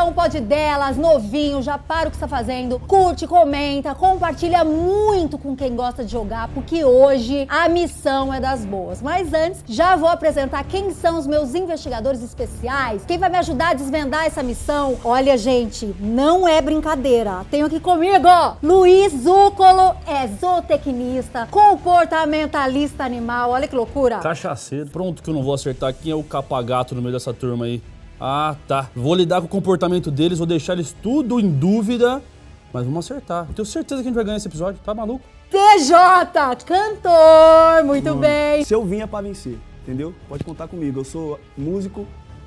Então, pode delas, novinho, já para o que você tá fazendo, curte, comenta, compartilha muito com quem gosta de jogar, porque hoje a missão é das boas. Mas antes, já vou apresentar quem são os meus investigadores especiais, quem vai me ajudar a desvendar essa missão. Olha, gente, não é brincadeira. Tenho aqui comigo, Luiz Zúcolo, é zootecnista, comportamentalista animal, olha que loucura. Cachaceiro. Pronto que eu não vou acertar quem é o capagato no meio dessa turma aí. Ah, tá. Vou lidar com o comportamento deles, vou deixar eles tudo em dúvida, mas vamos acertar. Eu tenho certeza que a gente vai ganhar esse episódio, tá maluco? TJ, cantor, muito bem. Se eu vim é pra vencer, entendeu? Pode contar comigo. Eu sou músico,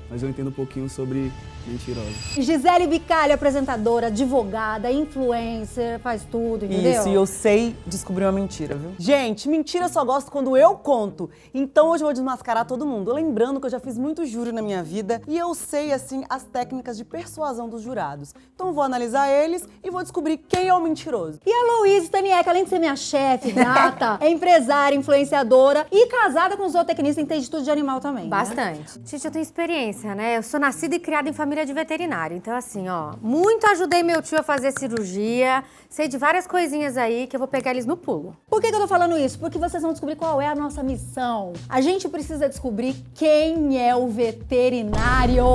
mas eu entendo um pouquinho sobre mentirosa. Gisele Bicalho, apresentadora, advogada, influencer, faz tudo, entendeu? Isso, e eu sei descobrir uma mentira, viu? Gente, mentira eu só gosto quando eu conto. Então hoje eu vou desmascarar todo mundo. Lembrando que eu já fiz muito júri na minha vida e eu sei, assim, as técnicas de persuasão dos jurados. Então eu vou analisar eles e vou descobrir quem é o mentiroso. E a Louise Staniek, além de ser minha chefe, gata, é empresária, influenciadora e casada com zootecnista, entende tudo de animal também, né? Bastante. Gente, eu tenho experiência, né? Eu sou nascida e criada em família de veterinário. Então, assim, ó, muito ajudei meu tio a fazer cirurgia. Sei de várias coisinhas aí que eu vou pegar eles no pulo. Por que eu tô falando isso? Porque vocês vão descobrir qual é a nossa missão. A gente precisa descobrir quem é o veterinário.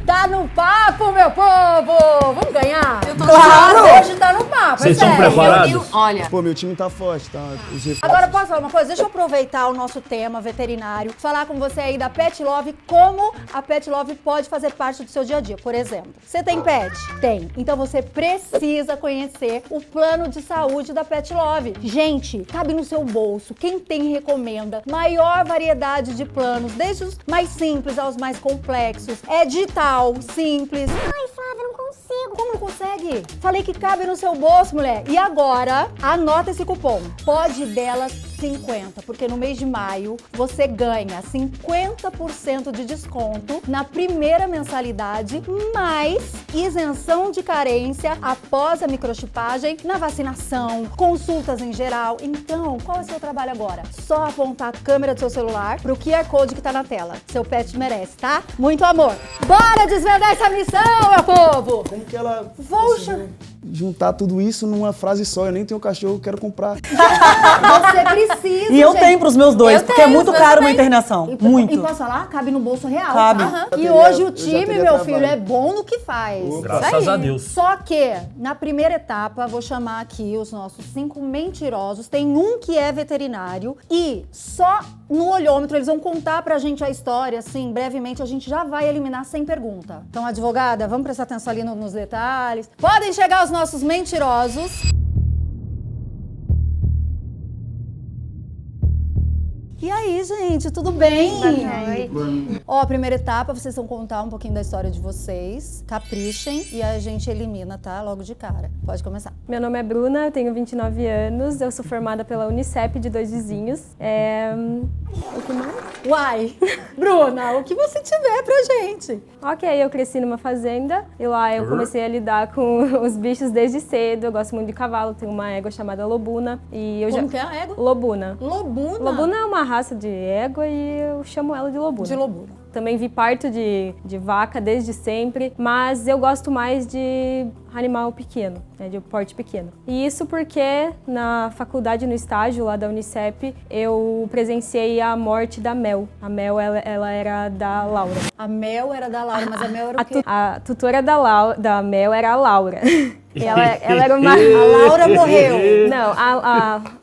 Tá no papo, meu povo! Vamos ganhar? Eu tô Claro! Hoje tá no papo, Vocês é estão sério. preparados? Olha, Pô, meu time tá forte, tá? Os reforços. Agora, posso falar uma coisa? Deixa eu aproveitar o nosso tema veterinário, falar com você aí da Pet Love, como a Pet Love pode fazer parte do seu dia a dia. Por exemplo, você tem pet? Tem. Então você precisa conhecer o plano de saúde da Pet Love. Gente, cabe no seu bolso. Quem tem, recomenda. Maior variedade de planos, desde os mais simples aos mais complexos. É digital, simples. Ai, Flávia, não consigo. Como não consegue? Falei que cabe no seu bolso, mulher. E agora, anota esse cupom. Pode delas 50, porque no mês de maio você ganha 50% de desconto na primeira mensalidade, mais isenção de carência após a microchipagem, na vacinação, consultas em geral. Então, qual é o seu trabalho agora? Só apontar a câmera do seu celular pro QR Code que tá na tela. Seu pet merece, tá? Muito amor. Bora desvendar essa missão, meu povo! Como que ela Vou conseguiu juntar tudo isso numa frase só? Eu nem tenho cachorro, eu quero comprar. Você precisa, E eu gente. tenho pros meus dois, Eu porque é tenho, muito os caro meus uma também. internação. Muito. E posso falar? Cabe no bolso real. Cabe. Aham. Eu E teria- hoje o eu já time, teria meu trabalho. filho, é bom no que faz. Graças a Deus. Só que, na primeira etapa, vou chamar aqui os nossos 5 mentirosos. Tem um que é veterinário e só no olhômetro eles vão contar pra gente a história, assim, brevemente. A gente já vai eliminar sem pergunta. Então, advogada, vamos prestar atenção ali nos detalhes. Podem chegar os nossos mentirosos. E aí, gente, tudo bem? Ó, a primeira etapa, vocês vão contar um pouquinho da história de vocês. Caprichem e a gente elimina, tá? Logo de cara. Pode começar. Meu nome é Bruna, eu tenho 29 anos, eu sou formada pela Unicep de Dois Vizinhos. O que mais? Uai! Bruna, o que você tiver pra gente? Ok, eu cresci numa fazenda e lá eu comecei a lidar com os bichos desde cedo. Eu gosto muito de cavalo, tenho uma égua chamada Lobuna e eu Como que é a égua? Lobuna. Lobuna? Lobuna é uma raça de égua e eu chamo ela de Lobuna. De lobuna. Também vi parto de vaca desde sempre, mas eu gosto mais de animal pequeno, né, de porte pequeno. E isso porque na faculdade, no estágio lá da Unicep, eu presenciei a morte da Mel. A Mel, ela era da Laura. A Mel era da Laura, mas a Mel era o quê? A tutora da Mel era a Laura. E ela era uma... A Laura morreu. Não,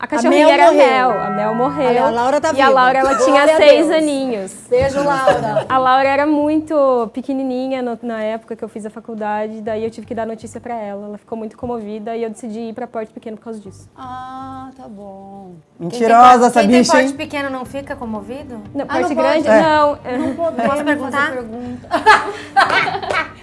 a cachorrinha Mel era a morreu. Mel. A Mel morreu. A Laura tá E viva. a Laura, ela tinha Glória a 6 Deus. aninhos. Beijo, Laura. A Laura era muito pequenininha na época que eu fiz a faculdade, daí eu tive que dar notícia pra ela. Ela ficou muito comovida e eu decidi ir pra porte pequeno por causa disso. Ah, tá bom. Mentirosa essa quem tem bicha, porte hein? pequeno não fica comovido? Não, Ah, porte não pode? grande, É. não. Não podemos Posso perguntar? fazer pergunta.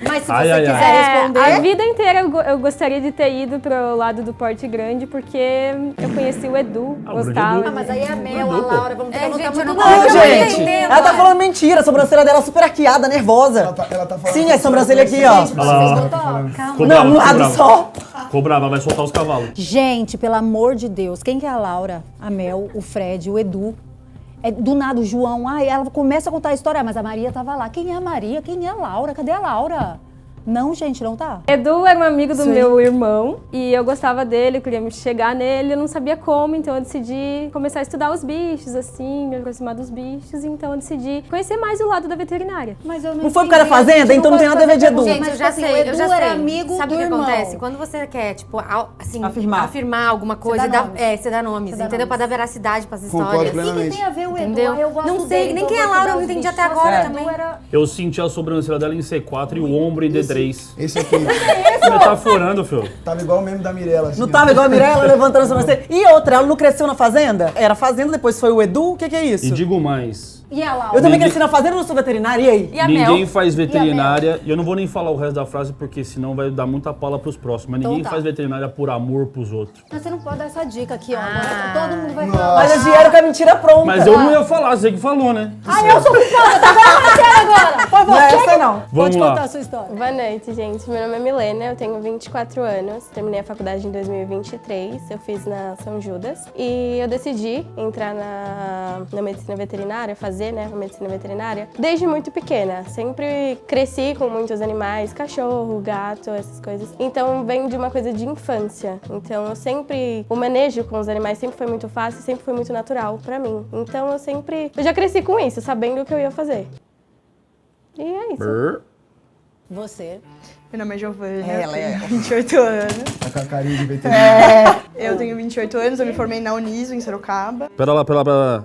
Mas se Ai, você ai, ai. quiser responder... A vida inteira eu gostaria de ter ido pro lado do porte grande, porque eu conheci o Edu, Ah, o grande gostava. Edu. Ah, mas aí é a Mel, a Laura, vamos ter que anotar gente, eu muito não bem. Não, tô gente! entendendo, Ela tá olha. falando mentira, a sobrancelha dela é super arqueada, nervosa. Ela tá falando. Sim, a sobrancelha aqui, ó. Vocês Olha lá, ó. notaram? Ficou Não, brava, um ficou lado brava. só. Ficou brava, vai soltar os cavalos. Gente, pelo amor de Deus, quem que é a Laura? A Mel, o Fred, o Edu. É, do nada, o João, ai, ela começa a contar a história, mas a Maria tava lá. Quem é a Maria? Quem é a Laura? Cadê a Laura? Não, gente, não tá. Edu era um amigo do Sim. meu irmão e eu gostava dele, eu queria me chegar nele, eu não sabia como, então eu decidi começar a estudar os bichos, assim, me aproximar dos bichos, então eu decidi conhecer mais o lado da veterinária. Mas eu Não foi por causa da entendi, fazenda? gente, Então não tem nada a ver de Edu. Gente, Mas, eu já assim, sei, o eu Edu já era sei. amigo Sabe do o que irmão. acontece? Quando você quer, tipo, assim, Afirmar. alguma coisa, dá e nomes. você dá nomes, Você dá entendeu? nomes. Pra dar veracidade pras Concordo histórias. plenamente. O que tem a ver o Edu? Entendeu? Eu gosto Não sei, dele, nem então quem eu é vou Laura, dar eu os não entendi bichos. até agora Nossa, também. Edu era... Eu senti a sobrancelha dela em C4 e o ombro em D3. Esse aqui Metaforando, filho. tava igual o meme da Mirella. Assim, Não ó. tava igual a Mirella levantando a sobrancelha. E outra, ela não cresceu na fazenda? Era fazenda, depois foi o Edu? O que é isso? E digo mais. E a Laura? Eu também Ninguém- cresci na fazenda, não sou veterinária, e aí? E a Ninguém Mel? faz veterinária, e eu não vou nem falar o resto da frase porque senão vai dar muita pala pros próximos, mas Então ninguém tá. faz veterinária por amor pros outros. Mas você não pode dar essa dica aqui, ó. Agora todo mundo vai falar. Mas eles vieram com a mentira pronta. Mas eu não ia falar, você que falou, né? Ai, eu sou culpada, tá vendo agora? Foi Não é você essa, não. Vamos Pode lá. contar a sua história. Boa noite, gente. Meu nome é Milena, eu tenho 24 anos. Terminei a faculdade em 2023, eu fiz na São Judas. E eu decidi entrar na medicina veterinária, fazer, né, a medicina veterinária, desde muito pequena. Sempre cresci com muitos animais, cachorro, gato, essas coisas. Então vem de uma coisa de infância. Então eu sempre, o manejo com os animais sempre foi muito fácil, sempre foi muito natural pra mim. Então eu já cresci com isso, sabendo o que eu ia fazer. E é isso. Brrr. Você. Meu nome é Giovana, Ela eu é. tenho 28 anos. Tá com a carinha de veterinário. Eu tenho 28 anos, eu me formei na Uniso, em Sorocaba. Pera lá.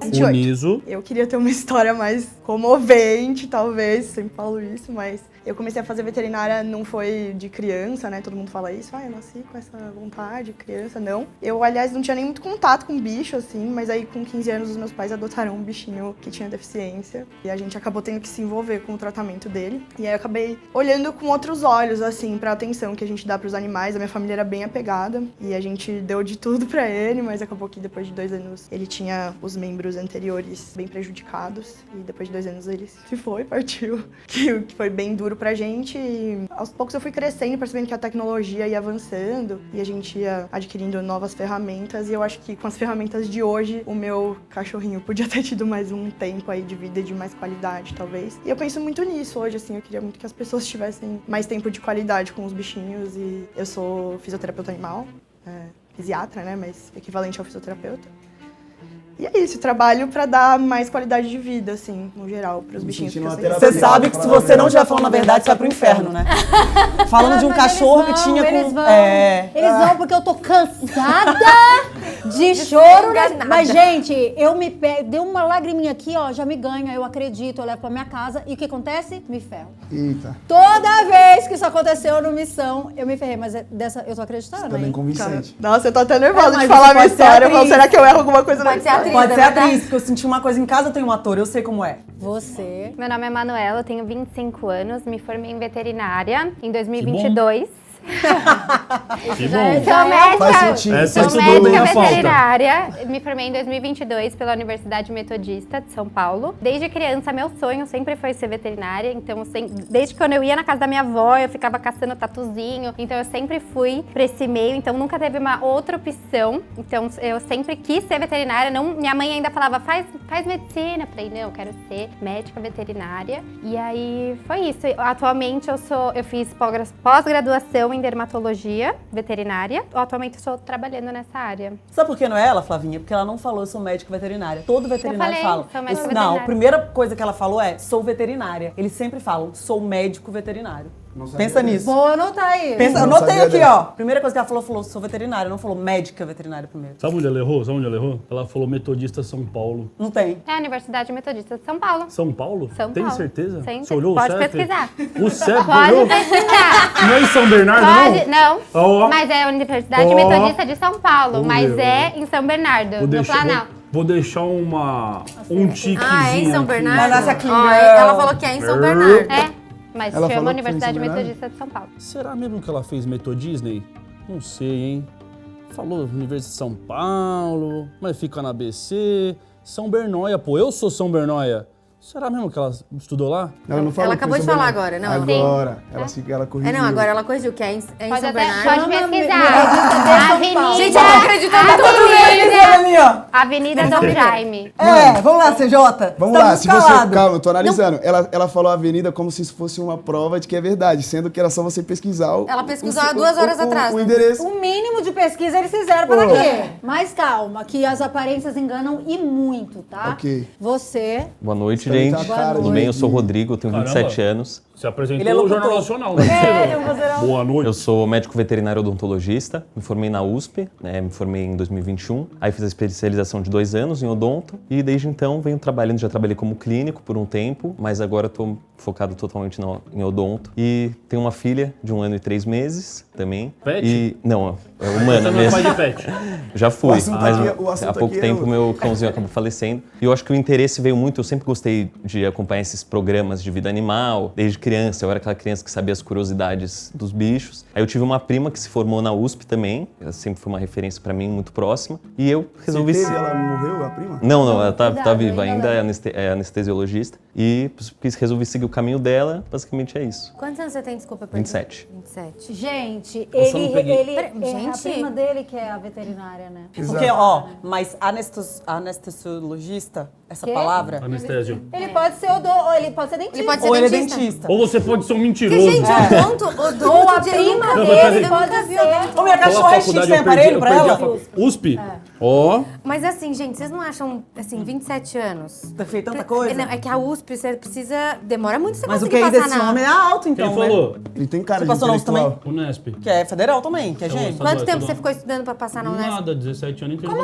28. Uniso. Eu queria ter uma história mais comovente, talvez, sempre falo isso, mas eu comecei a fazer veterinária, não foi de criança, né? Todo mundo fala isso, eu nasci com essa vontade, criança, não. Eu, aliás, não tinha nem muito contato com bicho, assim, mas aí com 15 anos os meus pais adotaram um bichinho que tinha deficiência e a gente acabou tendo que se envolver com o tratamento dele. E aí eu acabei olhando com outros olhos, assim, pra atenção que a gente dá pros animais. A minha família era bem apegada e a gente deu de tudo pra ele, mas acabou que depois de 2 anos ele tinha os membros anteriores bem prejudicados e depois de 2 anos ele se foi, partiu, que foi bem duro pra gente. E aos poucos eu fui crescendo, percebendo que a tecnologia ia avançando e a gente ia adquirindo novas ferramentas. E eu acho que com as ferramentas de hoje, o meu cachorrinho podia ter tido mais um tempo aí de vida de mais qualidade, talvez. E eu penso muito nisso hoje, assim, eu queria muito que as pessoas tivessem mais tempo de qualidade com os bichinhos. E eu sou fisioterapeuta animal, fisiatra, né, mas equivalente ao fisioterapeuta. E é isso, trabalho pra dar mais qualidade de vida, assim, no geral, pros bichinhos. sentindo porque eu uma sei- Você sabe que se você não estiver falando a verdade, você vai pro inferno, né? Falando de um Mas cachorro eles que tinha vão, com... Eles vão, É. eles vão porque eu tô cansada de choro. enganada. Mas, gente, deu uma lagriminha aqui, ó, já me ganha, eu acredito, eu levo pra minha casa. E o que acontece? Me ferro. Eita, Toda vez que isso aconteceu no Missão, eu me ferrei. Mas dessa eu tô acreditando, tá bem hein? convincente. Nossa, eu tô até nervosa mas de falar você a minha pode ser história. Eu falo, atriz. será que eu erro alguma coisa na Pode ser história? atriz. Pode é ser verdade. atriz, porque eu senti uma coisa em casa, eu tenho um ator, eu sei como é. Você. Meu nome é Manuela, eu tenho 25 anos, me formei em veterinária em 2022. Que Já é- bom. já Sou é- médica, Faz sentido. Essa sou estudou bem médica a falta. veterinária, me formei em 2022 pela Universidade Metodista de São Paulo. Desde criança, meu sonho sempre foi ser veterinária, então desde quando eu ia na casa da minha avó, eu ficava caçando tatuzinho, então eu sempre fui pra esse meio, então nunca teve uma outra opção, então eu sempre quis ser veterinária. Não, minha mãe ainda falava, faz medicina, eu falei, não, eu quero ser médica veterinária, e aí foi isso. Atualmente eu fiz pós-graduação em dermatologia veterinária, atualmente eu estou trabalhando nessa área. Sabe por que não é ela, Flavinha? Porque ela não falou, eu sou médica veterinária. Todo veterinário falei, fala. sou médica Não, veterinária. a primeira coisa que ela falou é, sou veterinária. Eles sempre falam, sou médico veterinário. Não sabia Pensa dessa. nisso. Vou anotar aí. Pensa, Não anotei sabia aqui, dessa. ó. Primeira coisa que ela falou, sou veterinária. Não falou médica veterinária primeiro. Sabe onde ela errou? Ela falou Metodista São Paulo. Não tem. É a Universidade Metodista de São Paulo. São Paulo? São Tem Paulo. certeza? Tem Você olhou Pode o CEP? pesquisar. O CEP Pode olhou? pesquisar. Não é em São Bernardo, Pode, não? não. Ó. Mas é a Universidade Ó. Metodista de São Paulo, Vamos mas ver, é em São Bernardo, no Planalto. Vou deixar um tiquezinho Ah, é em São aqui. Bernardo? Mas essa clean Ó, girl. ela falou que é em São Bernardo. É, mas Ela falou chama que foi em Universidade São Bernardo? Metodista de São Paulo. Será mesmo que ela fez Metodisney? Não sei, hein? Falou Universidade de São Paulo, mas fica na ABC. São Bernóia, pô. Eu sou São Bernóia. Será mesmo que ela estudou lá? Ela não falou. Ela acabou de foi falar sobre- agora, não? Agora. Ela corrigiu. Não, agora ela corrigiu, que é em Pode São até Bernardo. pode pesquisar. São Avenida. Paulo. Gente, eu tô acreditando em tudo isso. Ali, ó. Avenida Dom Jaime. Vamos lá, CJ. Vamos lá, se você... Calma, eu tô analisando. Ela falou a avenida como se isso fosse uma prova de que é verdade, sendo que era só você pesquisar Ela pesquisou há 2 horas atrás, o né? endereço. O mínimo de pesquisa eles fizeram para quê? Mas calma, que as aparências enganam e muito, tá? Ok. Você... Boa noite, Você também gente. tá a cara Tudo de- bem? Eu sou o Rodrigo, eu tenho Caramba. 27 anos. Você apresentou Ele é o Jornal locutor. Nacional, né? Boa noite. Eu sou médico veterinário odontologista, me formei na USP, né, me formei em 2021. Aí fiz a especialização de 2 anos em odonto e desde então venho trabalhando, já trabalhei como clínico por um tempo, mas agora estou focado totalmente em odonto. E tenho uma filha de 1 ano e 3 meses também. Pet? E, não, é humana Você não é mesmo. pai de pet. Já fui, O assunto mas aqui- o assunto há pouco aqui é tempo outro. meu cãozinho acabou falecendo. E eu acho que o interesse veio muito, eu sempre gostei de acompanhar esses programas de vida animal, desde criança. Eu era aquela criança que sabia as curiosidades dos bichos. Aí eu tive uma prima que se formou na USP também, ela sempre foi uma referência pra mim, muito próxima. E eu resolvi... Você teve, ela morreu, a prima? Não, ela tá Cuidado, viva ainda ainda, é anestesiologista. E resolvi seguir o caminho dela, basicamente é isso. Quantos anos você tem, desculpa? Perdi. 27. 27. Gente, Eu só não peguei. Pera, é a gente. prima dele que é a veterinária, né? Porque, ó, mas anestesiologista, essa Quê? palavra... Anestésio. Ele pode ser ou ele pode ser dentista. Ele pode ser Ou ele é dentista. dentista. Ou você pode ser um Que, mentiroso. gente, odonto Ou a de- prima nunca vi, dele eu pode nunca vi ser. odonto. Ô, minha Qual cachorra a é X, faculdade? tem Eu aparelho pra perdi a ela? USP? Ó. Mas assim, gente, vocês não acham, assim, 27 anos? Tá feito tanta coisa. Não, é que a USP, você precisa... Demora muito você Mas o conseguir QI passar desse na... homem é alto, então, Quem né? falou? Ele tem cara Você de passou na USP intelectual. O Nesp. Que é federal também, que é Tá gente. bom. Quanto tempo Tá você bom. ficou estudando pra passar na Unesp? Nada, 17 anos. Como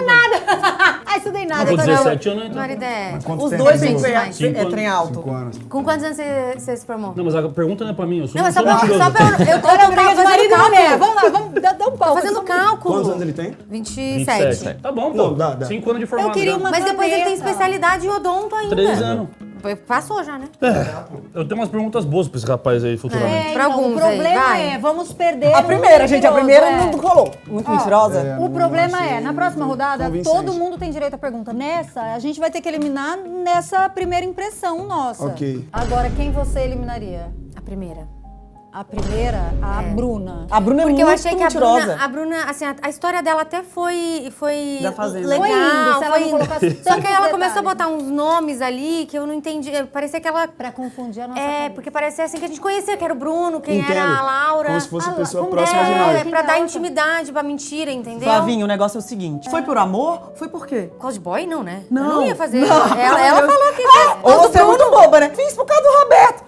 Ah, estudei nada. Com então 17 anos eu Não era entrei. ideia. Quanto Os tempo dois você têm estudou? mais. é trem alto. 5 anos. Com quantos anos você se formou? Não, mas a pergunta não é pra mim, eu sou Não, é um só pra mentiroso. eu tô Agora briga de fazendo marido e cálculo. mulher. Vamos lá, vamos dar um pau. Tô fazendo cálculo. Quantos anos ele tem? 27. Tá bom, pô. Não, dá. 5 anos de formado. Eu queria já. uma Mas depois ele tem caneta. especialidade em odonto ainda. 3 anos. Passou já, né? Eu tenho umas perguntas boas pra esse rapaz aí futuramente. Pra alguns o problema aí, vai. é, vamos perder A um primeira, gente, a mentiroso, primeira não rolou. Muito mentirosa. O problema é, na próxima rodada, convincente. todo mundo tem direito à pergunta. Nessa, a gente vai ter que eliminar nessa primeira impressão nossa. Ok. Agora, quem você eliminaria? A primeira. A primeira, a Bruna. A Bruna é Porque muito eu achei que mentirosa. a Bruna, assim, a história dela até foi Da Fazenda. legal, Foi indo, se ela foi não indo. colocasse Só que tantos aí ela começou a detalhes. botar uns nomes ali que eu não entendi. Parecia que ela... Pra confundir a nossa É, cabeça. porque parecia assim que a gente conhecia, que era o Bruno, quem Entendo. era a Laura. Como se fosse Ah, pessoa como próxima de É, nós. pra dar Outra. intimidade pra mentira, entendeu? Flavinho, o negócio é o seguinte. Foi por amor? Foi por quê? Cosboy não, né? Não. Eu não ia fazer. Não. Ela falou que... Ou você é muito boba, né? Fiz por causa do Roberto.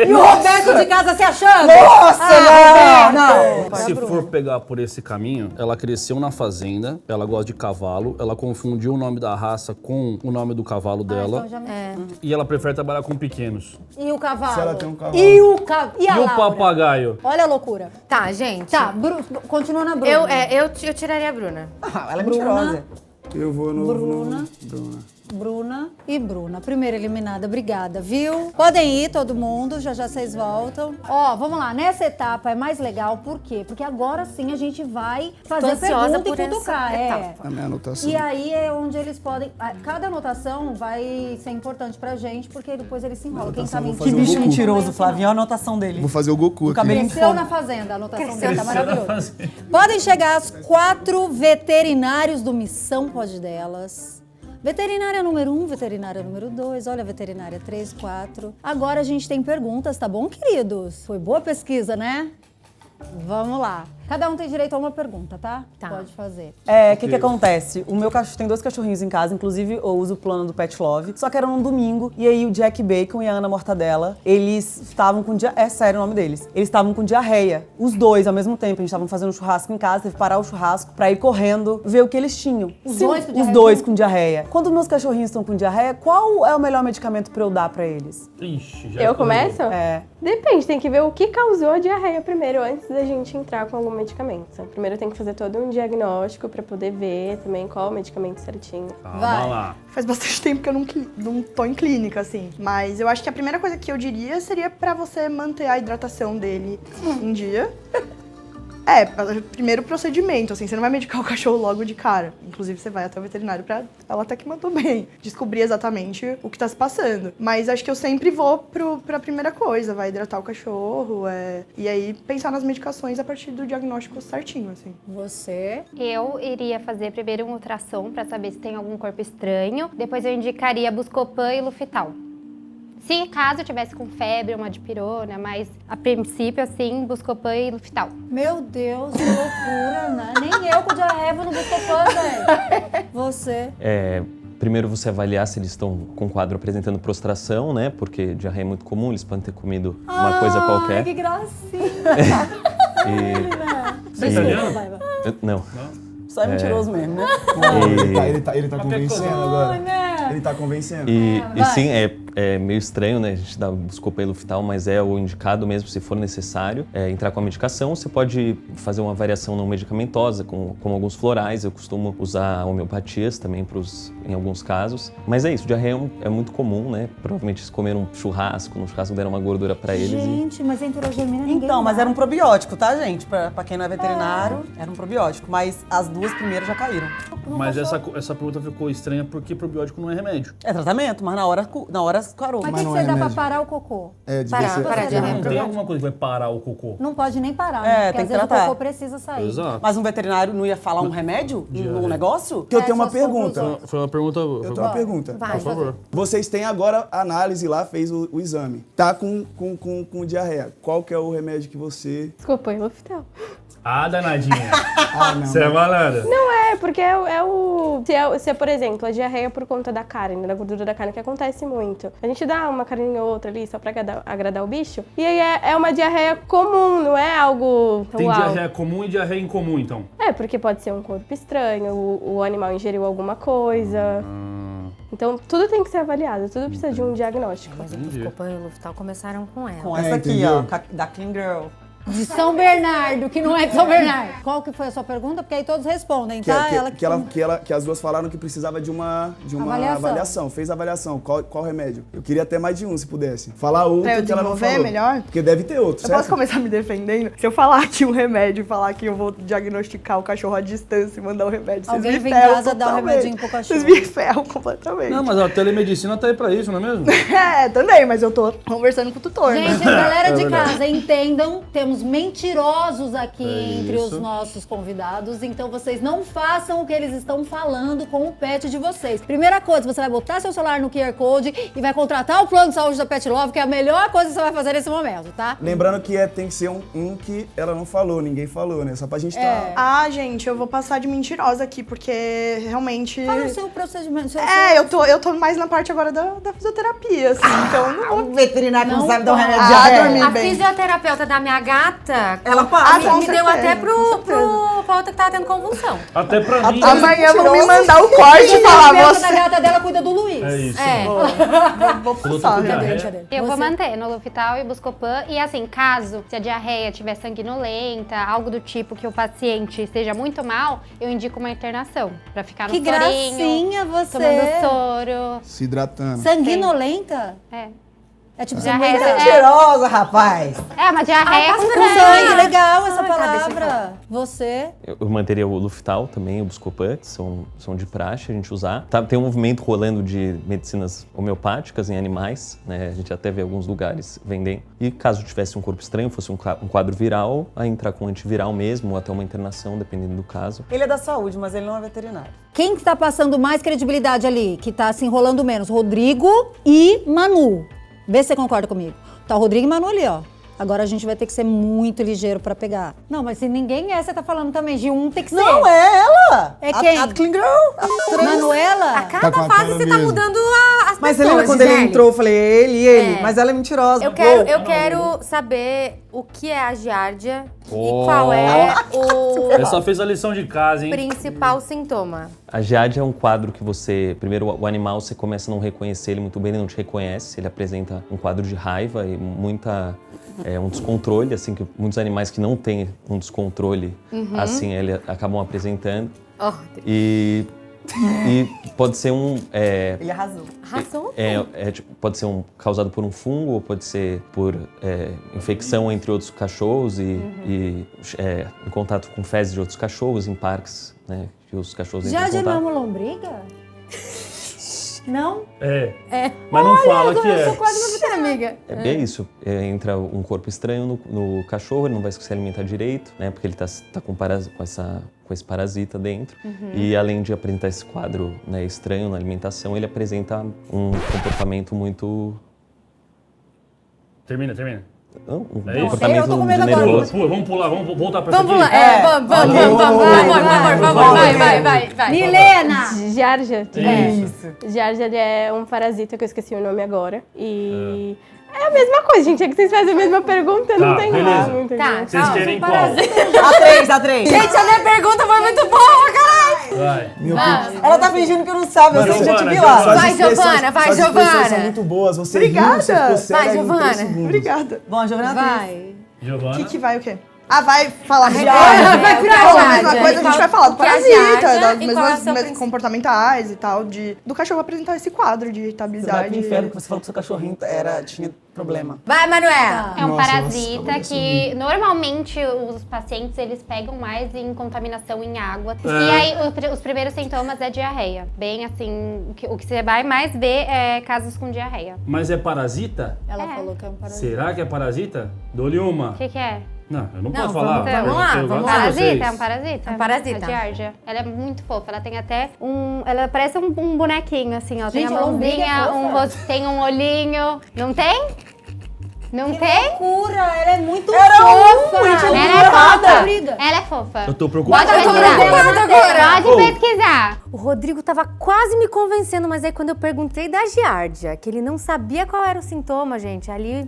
E o Roberto de casa se achando? Nossa, não. Se for pegar por esse caminho, ela cresceu na fazenda, ela gosta de cavalo, ela confundiu o nome da raça com o nome do cavalo dela Então já me... e ela prefere trabalhar com pequenos. E o cavalo? Se ela tem um cavalo. E a E o Laura? papagaio? Olha a loucura. Tá, gente. Tá, continua na Bruna. Eu tiraria a Bruna. Ela é mentirosa. Eu vou no... Bruna. Bruna. Bruna e Bruna. Primeira eliminada, obrigada, viu? Podem ir, todo mundo, já vocês voltam. Ó, vamos lá, nessa etapa é mais legal, por quê? Porque agora sim a gente vai fazer ansiosa pergunta por e essa cutucar, etapa. A minha anotação. E aí é onde eles podem... Cada anotação vai ser importante pra gente, porque depois eles se enrolam. Quem tá vou mentindo... Que fazer um bicho Goku. mentiroso, Flavinho. Olha a anotação dele. Vou fazer o Goku O aqui. cabelinho de Cresceu fome. na fazenda, a anotação dele tá maravilhosa. Podem chegar as 4 veterinários do Missão Pode Delas. Veterinária número 1, veterinária número 2, olha a veterinária 3, 4. Agora a gente tem perguntas, tá bom, queridos? Foi boa a pesquisa, né? Vamos lá. Cada um tem direito a uma pergunta, tá? Tá. Pode fazer. É, o que acontece? O meu cachorro tem 2 cachorrinhos em casa, inclusive eu uso o plano do Pet Love. Só que era num domingo, e aí o Jack Bacon e a Ana Mortadela, eles estavam com é sério o nome deles. Eles estavam com diarreia. Os dois ao mesmo tempo. A gente estavam fazendo um churrasco em casa, teve que parar o churrasco pra ir correndo ver o que eles tinham. Os dois com Os diarreia? dois com diarreia. Quando meus cachorrinhos estão com diarreia, qual é o melhor medicamento pra eu dar pra eles? Ixi, já Eu começo? É. Depende, tem que ver o que causou a diarreia primeiro, antes da gente entrar com algum medicamento. Primeiro tem que fazer todo um diagnóstico pra poder ver também qual o medicamento certinho. Calma Vai. lá. Faz bastante tempo que eu não tô em clínica, assim. Mas eu acho que a primeira coisa que eu diria seria pra você manter a hidratação dele em dia. Primeiro procedimento, assim, você não vai medicar o cachorro logo de cara. Inclusive, você vai até o veterinário pra ela até que mandou bem, descobrir exatamente o que tá se passando. Mas acho que eu sempre vou pra primeira coisa, vai hidratar o cachorro, e aí pensar nas medicações a partir do diagnóstico certinho, assim. Você? Eu iria fazer primeiro um ultrassom para saber se tem algum corpo estranho. Depois eu indicaria Buscopan e Lufital. Se caso tivesse com febre, uma dipirona, mas a princípio, assim, Buscopan e Lufital. Meu Deus, que loucura, né? Nem eu com diarreia vou no Buscopan, velho. Você? Primeiro você avaliar se eles estão com o quadro apresentando prostração, né? Porque diarreia é muito comum, eles podem ter comido uma coisa qualquer. Ai, que gracinha. Você é italiano? Vai. Não. Só é mentiroso mesmo, né? Ele tá convencendo agora. Ele tá convencendo. E sim, é meio estranho, né? A gente dá Buscopan e Lufital, mas é o indicado mesmo, se for necessário, entrar com a medicação. Você pode fazer uma variação não medicamentosa, com alguns florais. Eu costumo usar homeopatias também em alguns casos. Mas é isso, diarreia é muito comum, né? Provavelmente eles comeram um churrasco, no churrasco deram uma gordura pra eles. Gente, mas a enterogermina ninguém Então, mas dá. era um probiótico, tá, gente? Pra quem não é veterinário, era um probiótico. Mas as duas primeiras já caíram. Mas essa pergunta ficou estranha porque probiótico não é remédio. É tratamento, mas na hora parou. Mas Mas tem não que é ser dá pra remédio. parar o cocô? Parar de Não tem alguma coisa que vai parar o cocô. Não pode nem parar, né? Porque tem às que vezes tratar. o cocô precisa sair. Exato. Mas um veterinário não ia falar um remédio num negócio? Que eu tenho uma suas pergunta. conclusões. Foi uma pergunta. Eu tenho uma pergunta. Vai. Por favor. Vocês têm agora a análise lá, fez o exame. Tá com diarreia. Qual que é o remédio que você... Buscopan e Lufital. Ah, danadinha. não. Você é malandra. Não porque se é, por exemplo, a diarreia por conta da carne, da gordura da carne, que acontece muito. A gente dá uma carninha ou outra ali só pra agradar o bicho. E aí é uma diarreia comum, não é algo... Tem uau. diarreia comum e diarreia incomum, então. Porque pode ser um corpo estranho, o animal ingeriu alguma coisa. Então, tudo tem que ser avaliado, tudo precisa de um diagnóstico. Mas o Buscopan e o Lufital começaram com ela. Com essa aqui, entendeu? ó, da Clean Girl. De São Bernardo, que não é de São Bernardo. Qual que foi a sua pergunta? Porque aí todos respondem, tá? Que as duas falaram que precisava de uma avaliação. Fez a avaliação. Qual remédio? Eu queria ter mais de um, se pudesse. Falar outro Pra eu que ela não desenvolver falou. melhor? Porque deve ter outro, Eu certo? posso começar me defendendo? Se eu falar aqui um remédio e falar que eu vou diagnosticar o cachorro à distância e mandar o remédio, vocês Alguém me vem em ferram casa dar o totalmente. remedinho pro cachorro. Vocês me ferram completamente. Não, mas a telemedicina tá aí pra isso, não é mesmo? Também, mas eu tô conversando com o tutor, né? Gente, galera de casa, entendam, temos mentirosos aqui entre isso. os nossos convidados, então vocês não façam o que eles estão falando com o pet de vocês. Primeira coisa, você vai botar seu celular no QR Code e vai contratar o plano de saúde da Pet Love, que é a melhor coisa que você vai fazer nesse momento, tá? Lembrando que tem que ser um que ela não falou, ninguém falou, né? Só pra gente Gente, eu vou passar de mentirosa aqui, porque realmente... Fala o seu procedimento. Eu tô mais na parte agora da fisioterapia, assim, então eu não vou... O veterinário não sabe dar um pode. remédio de Ah, diarreia. dormi A bem. fisioterapeuta da minha gata, Ela passa. me deu certeza, até com pra outra que tava tendo convulsão. Até pra mim. Amanhã vão me mandar o corte e falar, A terapeuta da você... gata dela cuida do Luiz. É isso. Vou Luta passar, com né? diarreia. Eu vou manter no Lufital e Buscopan. E assim, caso se a diarreia tiver sanguinolenta, algo do tipo que o paciente esteja muito mal, eu indico uma internação. Pra ficar no Que sorinho, gracinha você. tomando soro. Se hidratando. Sanguinolenta? É. É tipo Diarreia sanguinolenta. Mentirosa, rapaz. É uma diarreia com Com sangue, legal essa Ah, tá, deixa eu palavra. Você? Eu manteria o Lufital também, o Buscopan, que são de praxe a gente usar. Tem um movimento rolando de medicinas homeopáticas em animais, né? A gente até vê alguns lugares vendem. E caso tivesse um corpo estranho, fosse um quadro viral, aí entrar com antiviral mesmo, ou até uma internação, dependendo do caso. Ele é da saúde, mas ele não é veterinário. Quem que tá passando mais credibilidade ali? Que tá se enrolando menos? Rodrigo e Manu. Vê se você concorda comigo. Tá o Rodrigo e Manu ali, ó. Agora a gente vai ter que ser muito ligeiro pra pegar. Não, mas se ninguém você tá falando também. De um tem que ser. Não, é ela. É quem? A Clean Girl. Manuela? A cada com a fase cara você tá mesmo. mudando as Mas você pessoas, lembra quando ele Gisele? entrou, eu falei ele. É. Mas ela é mentirosa. Eu quero saber o que é a giardia Oh. e qual é o Essa fez a lição de casa, hein? principal sintoma. A giardia é um quadro que primeiro o animal você começa a não reconhecer ele muito bem, ele não te reconhece, ele apresenta um quadro de raiva e um descontrole, assim, que muitos animais que não têm um descontrole, assim, eles acabam apresentando. Oh, E E pode ser Ele arrasou. Arrasou. pode ser causado por um fungo, ou pode ser por infecção entre outros cachorros e em contato com fezes de outros cachorros em parques, né? Que os cachorros entram em Já contato. uma lombriga? Não? Mas não fala que Eu sou quase uma veterinária, amiga. É bem isso. Entra um corpo estranho no cachorro, ele não vai se alimentar direito, né? Porque ele tá com esse parasita dentro. E além de apresentar esse quadro, né, estranho na alimentação, ele apresenta um comportamento muito... Termina. Um É isso? comportamento Eu tô com medo de agora. nervoso. Vamos pular, vamos voltar pra Vamos essa pular. aqui? Vai. Milena! Giardia. Isso. Giardia é um parasita que eu esqueci o nome agora. E é a mesma coisa, gente. É que vocês fazem a mesma pergunta, não tem beleza. lá muito. Tá, Vocês calma. querem qual? A 3. Gente, a minha pergunta foi muito boa, caralho! Vai. Ela tá fingindo que não sabe, eu sei que já te vi Giovana, lá. Vai, Giovana, vai, Suas expressões são Giovana. muito boas. Você Obrigada. riu, você ficou séria Vai, em Giovana. 3 segundos. Obrigada. Bom, a Giovana Vai. Giovana. Que vai o quê? Ah, vai falar Vai a pra Giardia. mesma coisa, a gente vai falar do Que é a parasita, Giardia das e qual é o mesmas seu princípio? comportamentais e tal, do cachorro apresentar esse quadro de Você vai irritabilidade. pro inferno que você falou que seu cachorrinho tinha problema. Vai, Manuela. É um Nossa, parasita nossa, que normalmente os pacientes eles pegam mais em contaminação em água. E aí os primeiros sintomas é diarreia. Bem assim, o que você vai mais ver é casos com diarreia. Mas é parasita? Ela falou que é um parasita. Será que é parasita? Dou-lhe uma. O que é? Não, eu não Não, posso falar. vamos lá, Eu vamos gosto lá. de Parasita? vocês. É um parasita? É um parasita. A Giardia. Ela é muito fofa. Ela tem até ela parece um bonequinho, assim, ó. Tem Gente, a a lombriga é mãozinha, um fofa. rosto, tem um olhinho. Não tem? Não tem? Loucura, ela é muito fofa. Ela é fofa. Ela é fofa. Eu tô preocupado. Pode pesquisar. preocupada agora. Pode pesquisar. O Rodrigo tava quase me convencendo, mas aí quando eu perguntei da Giardia, que ele não sabia qual era o sintoma, gente, ali...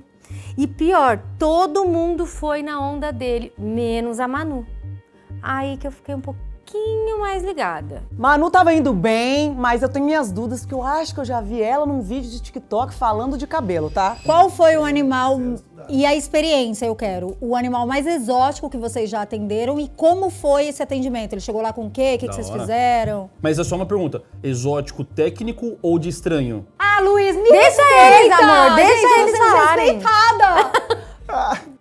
E pior, todo mundo foi na onda dele, menos a Manu. Aí que eu fiquei um pouquinho mais ligada. Manu tava indo bem, mas eu tenho minhas dúvidas, porque eu acho que eu já vi ela num vídeo de TikTok falando de cabelo, tá? Qual foi o animal e a experiência, eu quero? O animal mais exótico que vocês já atenderam e como foi esse atendimento? Ele chegou lá com o quê? O que vocês hora. fizeram? Mas é só uma pergunta. Exótico técnico ou de estranho? Ah, Luiz, me Deixa respeita! eles, amor, deixa Gente, eles você é falarem. desrespeitada.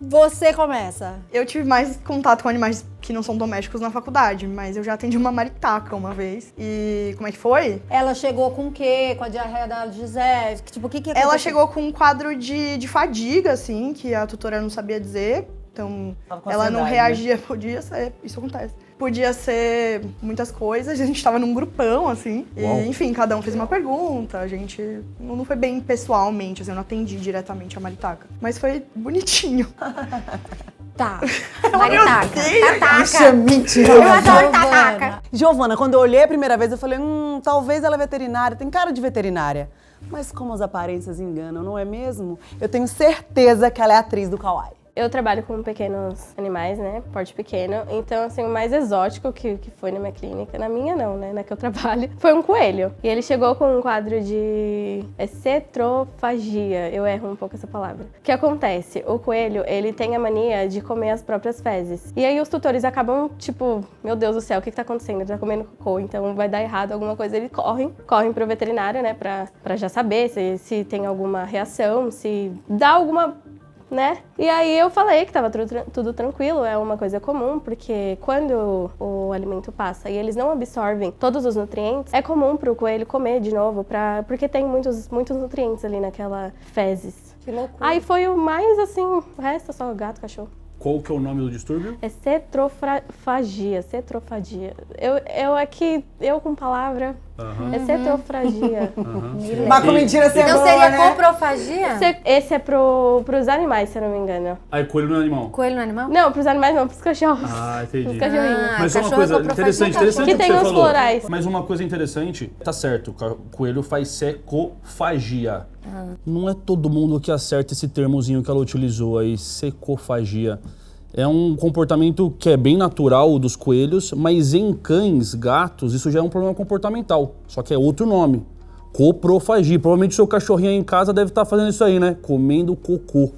Você começa. Eu tive mais contato com animais que não são domésticos na faculdade, mas eu já atendi uma maritaca uma vez. E como é que foi? Ela chegou com o quê? Com a diarreia da Gisele? Tipo, o que Ela aconteceu? chegou com um quadro de fadiga, assim, que a tutora não sabia dizer. Então, Tava com ela não ansiedade, reagia. Podia ser, isso acontece. Podia ser muitas coisas, a gente tava num grupão, assim. Uau. E, enfim, cada um fez uma pergunta. A gente não foi bem pessoalmente, assim, eu não atendi diretamente a maritaca. Mas foi bonitinho. Tá, maritaca. Isso é mentira. Eu adoro tataca. Giovana, quando eu olhei a primeira vez, eu falei, talvez ela é veterinária, tem cara de veterinária. Mas como as aparências enganam, não é mesmo? Eu tenho certeza que ela é atriz do Kawaii. Eu trabalho com pequenos animais, né? Porte pequeno. Então, assim, o mais exótico que foi na minha clínica, na minha não, né? Na que eu trabalho, foi um coelho. E ele chegou com um quadro de cetrofagia. Eu erro um pouco essa palavra. O que acontece? O coelho, ele tem a mania de comer as próprias fezes. E aí os tutores acabam, tipo, meu Deus do céu, o que tá acontecendo? Ele tá comendo cocô, então vai dar errado alguma coisa. Eles correm pro veterinário, né? Pra já saber se tem alguma reação, se dá alguma... né? E aí eu falei que tava tudo tranquilo, é uma coisa comum, porque quando o alimento passa e eles não absorvem todos os nutrientes, é comum pro coelho comer de novo, porque tem muitos nutrientes ali naquela fezes. Que loucura. Aí foi o mais, assim, o resto é só gato, cachorro. Qual que é o nome do distúrbio? É cetrofagia. Eu aqui, eu com palavra, é cetrofagia. Mas com mentira você é Então boa, seria né? coprofagia? Esse é pros animais, se eu não me engano. Aí, coelho no animal. Coelho no animal? Não, pros animais não, pros cachorros. Ah, entendi. Os cachorrinhos. Mas só uma cachorro coisa é coprofagia, interessante Que o que tem você os falou. florais. Mas uma coisa interessante, tá certo, o coelho faz secofagia. Não é todo mundo que acerta esse termozinho que ela utilizou aí, secofagia. É um comportamento que é bem natural dos coelhos, mas em cães, gatos, isso já é um problema comportamental. Só que é outro nome. Coprofagia. Provavelmente o seu cachorrinho aí em casa deve estar fazendo isso aí, né? Comendo cocô.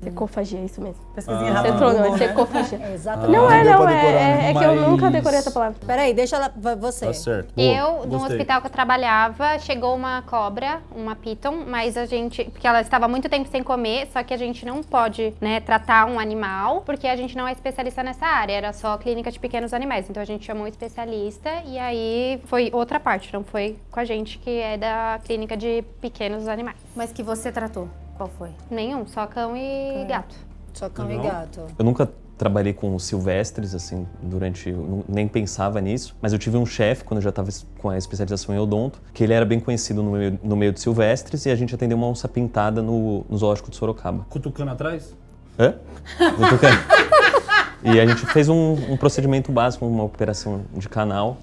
Tecofagia, isso mesmo. Pesquisinha Você rápida. entrou, não, é Google, né? tecofagia. Exatamente. Não Deu não pra é. decorar, né? É que eu nunca Mas- decorei essa palavra. Peraí, deixa ela, você. Tá certo. Boa, Eu, no gostei. hospital que eu trabalhava, chegou uma cobra, uma piton, mas a gente, porque ela estava muito tempo sem comer, só que a gente não pode, né, tratar um animal, porque a gente não é especialista nessa área, era só clínica de pequenos animais. Então a gente chamou um especialista e aí foi outra parte, não foi com a gente que é da clínica de pequenos animais. Mas que você tratou, qual foi? Nenhum, só cão e gato. Só cão e Legal. gato. Eu nunca trabalhei com silvestres, assim, nem pensava nisso, mas eu tive um chefe, quando eu já estava com a especialização em odonto, que ele era bem conhecido no meio de silvestres e a gente atendeu uma onça pintada no zoológico de Sorocaba. Cutucando atrás? Hã? E a gente fez um procedimento básico, uma operação de canal.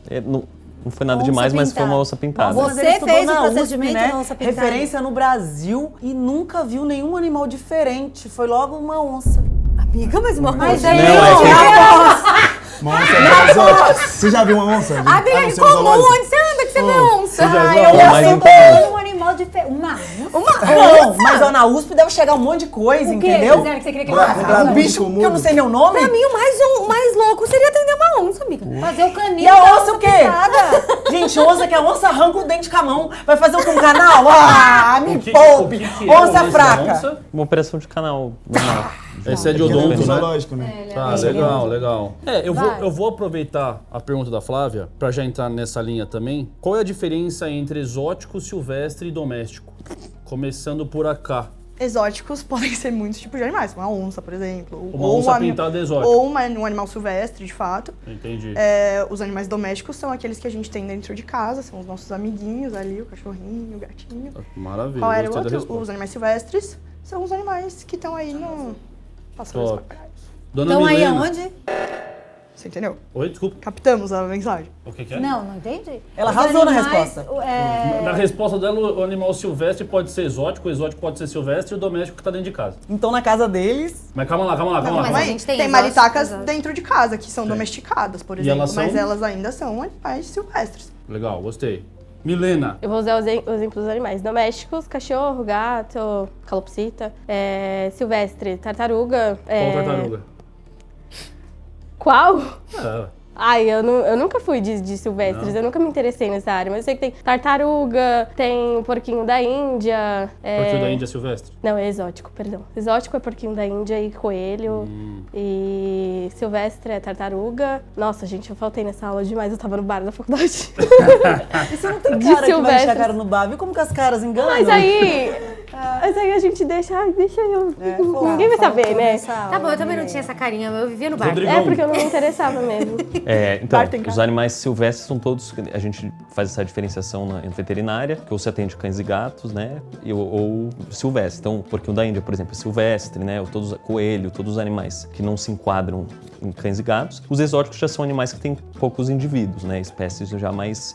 Não foi nada Onça demais, mas foi pintada. uma onça pintada. Você Mas ele estudou fez o na procedimento USP, né? na onça pintada? Referência no Brasil e nunca viu nenhum animal diferente. Foi logo uma onça. Amiga, mas uma Mas coisa aí, Uma onça é exótica. Você já viu uma onça? Amiga, Ah, no em seu comum, zoológico? onde você anda que você vê onça? Mas eu então- tenho um animal diferente. Uma Não, mas ó, na USP deve chegar um monte de coisa, O quê? entendeu? Fizeram que você queria que Um Bicho que eu não sei nem o nome. Pra mim, o mais louco seria atender uma onça, amiga. Fazer o canil E a da onça o quê? pintada. Gente, onça que a onça arranca o dente com a mão. Vai fazer o que, um canal? Ah, me O poupe. que é Onça esse fraca. onça? Uma operação de canal normal. Esse é de Aquele odonto, do né? zoológico, né? Tá, legal, legal. Eu vou aproveitar a pergunta da Flávia pra já entrar nessa linha também. Qual é a diferença entre exótico, silvestre e doméstico? Começando por acá. Exóticos podem ser muitos tipos de animais, uma onça, por exemplo. Uma onça pintada é exótica. Ou um animal silvestre, de fato. Entendi. Os animais domésticos são aqueles que a gente tem dentro de casa, são os nossos amiguinhos ali, o cachorrinho, o gatinho. Maravilha. Qual era o gostei da outro? resposta. Os animais silvestres são os animais que estão aí no... Passando os Top. papagaios. Dona Então aí Milena. aonde? Você entendeu? Oi, desculpa. Captamos a mensagem. O que é? Não, não entendi. Ela Os arrasou na animais, resposta. Na resposta dela, o animal silvestre pode ser exótico, o exótico pode ser silvestre e o doméstico que tá dentro de casa. Então, na casa deles, Mas calma lá. Mas Calma a aí, gente tem tem exóticos, maritacas exóticos. dentro de casa, que são domesticadas, por E exemplo. elas Mas são? elas ainda são animais silvestres. Legal, gostei. Milena. Eu vou usar o exemplo dos animais domésticos: cachorro, gato, calopsita, silvestre, tartaruga. Qual tartaruga? Qual? É. Ai, eu nunca fui de silvestres, eu nunca me interessei nessa área, mas eu sei que tem tartaruga, tem porquinho da Índia. Porquinho da Índia silvestre? Não, é exótico, perdão. Exótico é porquinho da Índia e coelho. E silvestre é tartaruga. Nossa, gente, eu faltei nessa aula demais, eu tava no bar da faculdade. e você não tem De cara que vai silvestres. encher a cara no bar. Viu como que as caras enganam? Mas aí a gente deixa eu. Ninguém vai saber, né? Tá bom, eu também não tinha essa carinha, eu vivia no bar. Rodrigão. É porque eu não me interessava mesmo. Então, Bar tem os casa. animais silvestres são todos... A gente faz essa diferenciação na veterinária, que ou se atende cães e gatos, né? Ou silvestre. Então, o porquinho da Índia, por exemplo, é silvestre, né? Ou coelho, todos os animais que não se enquadram em cães e gatos. Os exóticos já são animais que têm poucos indivíduos, né? Espécies já mais...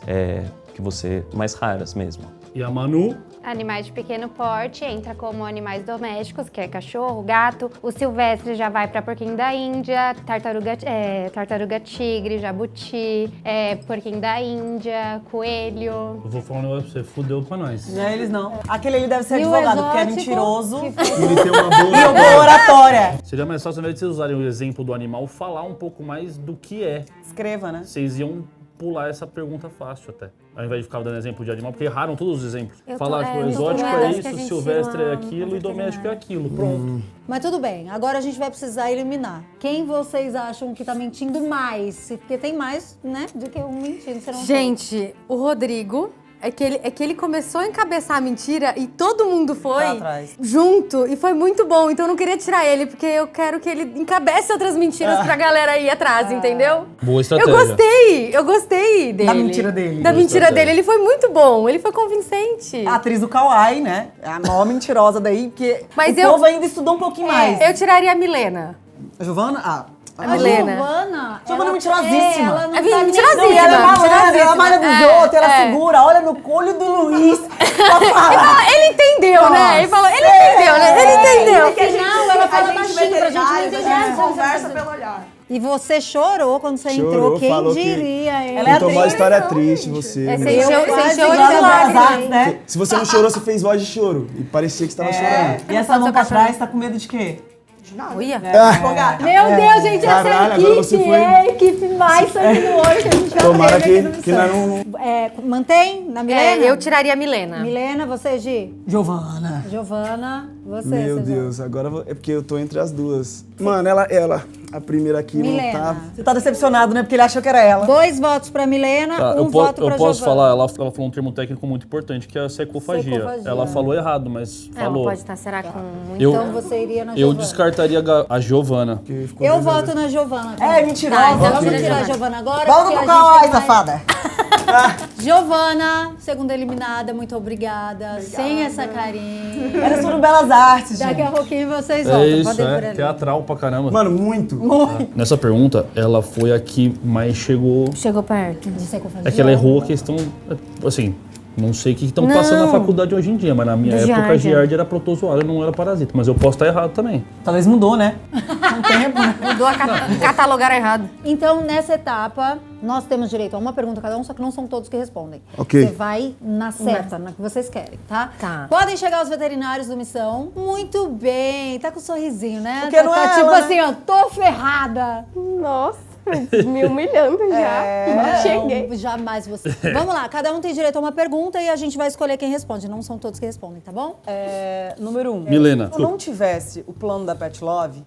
mais raras mesmo. E a Manu? Animais de pequeno porte entra como animais domésticos, que é cachorro, gato. O silvestre já vai para porquinho da Índia, tartaruga tigre, jabuti, porquinho da Índia, coelho. Eu vou falar um negócio pra você, fudeu pra nós. Não é eles não. Aquele ali deve ser E o advogado, porque é exótico, mentiroso. que Ele tem uma E boa... o boa oratória. Seria mais fácil, ao invés de vocês usarem o exemplo do animal, falar um pouco mais do que é. Escreva, né? Vocês iam pular essa pergunta fácil até. Ao invés de ficar dando exemplo de animal, porque erraram todos os exemplos. Eu tô- Falar, tipo, eu tô exótico com é medo que a isso, gente silvestre não- é aquilo e doméstico é aquilo. Pronto. Mas tudo bem, agora a gente vai precisar eliminar. Quem vocês acham que tá mentindo mais? Porque tem mais, né, do que um mentindo. Serão Gente, o Rodrigo, é que ele começou a encabeçar a mentira e todo mundo foi Tá atrás. junto e foi muito bom. Então eu não queria tirar ele, porque eu quero que ele encabece outras mentiras pra galera ir atrás, entendeu? Boa Eu estratégia. gostei dele. Da mentira dele. Da Boa mentira estratégia. dele, ele foi muito bom, ele foi convincente. A atriz do Kawaii, né? É a maior mentirosa daí, porque Mas o eu- povo ainda estudou um pouquinho mais. Eu tiraria a Milena. A Giovana? A Milena. Giovana, Giovana é mentirosíssima. ela não É tá nem- mentirosíssima. Não, e ela é malandra, ela mentirosíssima. malha dos outros, ela segura, olha no olho do Luiz pra falar. Ele entendeu, né? Ele falou, ele entendeu, né? Ele entendeu. No final, ela fala a gente baixinho pra gente não veterinário, entender. a gente conversa pelo olhar. E você chorou quando você Chorou, entrou. Quem falou que- diria, hein? Ela é Contou uma atriz, história não, triste, gente. você. Você né? encheu Quase de igual a lágrimas. Belas Artes, né? Se você não chorou, você fez voz de choro. E parecia que você tava chorando. E essa mão pra trás tá com medo de quê? De nada. Olha. Folgada. Meu Deus, gente, Caralho, essa agora você equipe foi. é a equipe mais sangue no olho que a gente já Tomara teve aqui no que nós Missão. não... Mantém na Milena? Eu tiraria a Milena. Milena, você, Gi? Giovana. Giovana, você. Meu Cezão. Deus, agora é porque eu tô entre as duas. Mano, ela, a primeira aqui Milena. não tá... Você tá decepcionado, né? Porque ele achou que era ela. 2 votos pra Milena, Tá, voto pra eu posso Giovana. falar, ela falou um termo técnico muito importante, que é a secofagia. Secofagia. Ela falou errado, mas Ela falou. pode estar, será, com muito... Eu- Então você iria na Eu Giovana. descartaria a Giovana. que ficou Eu vermelha. voto na Giovana. É, mentirosa. Tá, então Vamos tira a tirar a Giovana. Giovana agora. Volta porque pro a gente Kawai, tem mais- safada. Giovana, segunda eliminada, muito obrigada. Sem essa carinha. Era sobre Belas Artes, Daqui a gente. pouquinho vocês voltam. É isso, Podem por é ali. teatral pra caramba. Mano, muito. Nessa pergunta, ela foi a que mais chegou. Chegou perto. De secofagia. É que ela errou a questão, assim, não sei o que estão passando na faculdade hoje em dia, mas na minha Do época a Giardia. Giardia era protozoária, não era parasita. Mas eu posso estar errado também. Talvez mudou, né? Com o tempo, né? Mudou catalogaram errado. Então, nessa etapa, nós temos direito a uma pergunta cada um, só que não são todos que respondem. Ok. Você vai na certa, na que vocês querem, tá? Tá. Podem chegar os veterinários do Missão. Muito bem. Tá com um sorrisinho, né? Porque tá, não tá é tipo ela, assim, ó, tô ferrada. Nossa, me humilhando já. Não cheguei. Não, jamais você. Vamos lá, cada um tem direito a uma pergunta e a gente vai escolher quem responde. Não são todos que respondem, tá bom? Número 1. Milena. Se eu não tivesse o plano da Pet Love,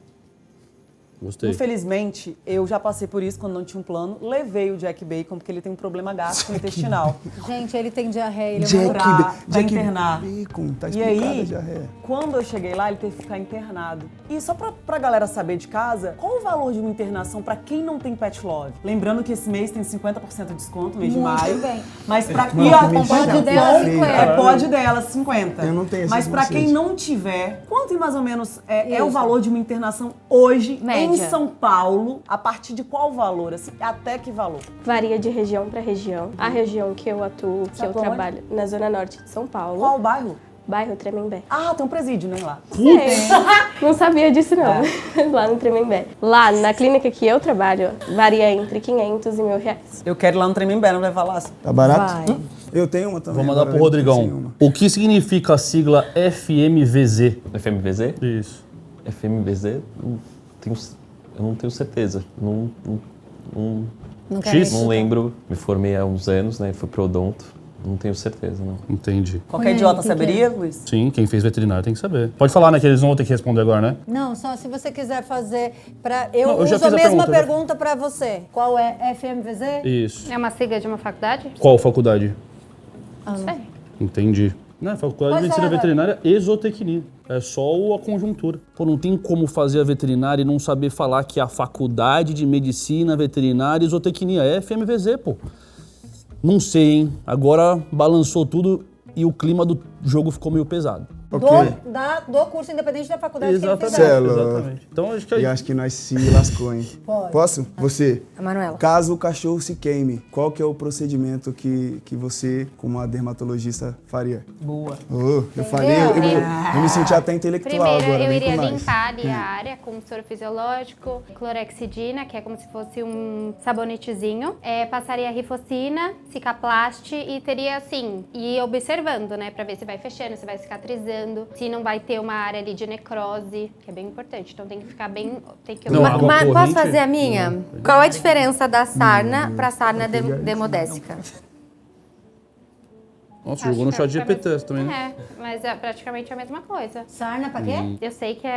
Gostei. infelizmente, eu já passei por isso quando não tinha um plano. Levei o Jack Bacon porque ele tem um problema gastrointestinal. Gente, ele tem diarreia, ele é Jack, uma... pra Jack internar. Bacon, tá E explicado aí, já, é. quando eu cheguei lá, ele teve que ficar internado. E só pra galera saber de casa, qual o valor de uma internação pra quem não tem Pet Love? Lembrando que esse mês tem 50% de desconto, mês de Muito maio. bem. Mas pra Mano, e ó, que mês pode chato, dela, feio, 50. cara. pode dela, 50. Eu não tenho esse Mas pra macete. quem não tiver, quanto mais ou menos é o Isso. valor de uma internação hoje em Média. São Paulo? A partir de qual valor? Assim, até que valor? Varia de região para região. A região que eu atuo, que Você eu atua trabalho, na Zona Norte de São Paulo, Qual o bairro? bairro Tremembé. Ah, tem um presídio, né, lá. Não sabia disso, não. Lá no Tremembé. Lá, na clínica que eu trabalho, varia entre 500 e R$1.000. Eu quero ir lá no Tremembé, não vai falar assim. Tá barato? Vai. Eu tenho uma também. Vou mandar agora pro eu Rodrigão. tenho uma. O que significa a sigla FMVZ? FMVZ? Isso. FMVZ? Eu não tenho certeza. Não Não quer X? responder? não lembro. Me formei há uns anos, né? Fui pro odonto. Não tenho certeza, não. Entendi. Qualquer aí, idiota que saberia, Luiz? Sim, quem fez veterinário tem que saber. Pode falar, né? Que eles não vão ter que responder agora, né? Não, só se você quiser fazer pra... Eu Não, eu já uso a fiz a mesma pergunta, já. pergunta pra você. Qual é? FMVZ? Isso. É uma sigla de uma faculdade? Qual faculdade? Não sei. Entendi. Não, faculdade Pode de medicina falar, veterinária e zootecnia. É só a conjuntura. Pô, não tem como fazer a veterinária e não saber falar que a faculdade de medicina veterinária e zootecnia é FMVZ, pô. Não sei, hein? Agora balançou tudo e o clima do jogo ficou meio pesado. Ok. Do curso independente da faculdade Exatamente. que ele Cê é fizer. louco. Exatamente. Então acho que E é acho que nós se lascou, hein? Pode. Posso? Você. A Manuela. Caso o cachorro se queime, qual que é o procedimento que você, como uma dermatologista, faria? Boa. Oh, eu falei, eu me senti até intelectual Primeiro, agora. eu vem iria com nós. limpar ali a área com soro fisiológico, clorexidina, que é como se fosse um sabonetezinho. Passaria rifocina, cicaplast e teria assim, ir observando, né? Pra ver se vai fechando, se vai cicatrizando, se não vai ter uma área ali de necrose, que é bem importante. Então tem que ficar bem... Tem que Não, água Mas posso corrente? fazer a minha? Qual a diferença da sarna pra sarna demodésica? Nossa, Acho jogou no que chat é GPT também, né? mas é praticamente a mesma coisa. Sarna pra quê? Eu sei que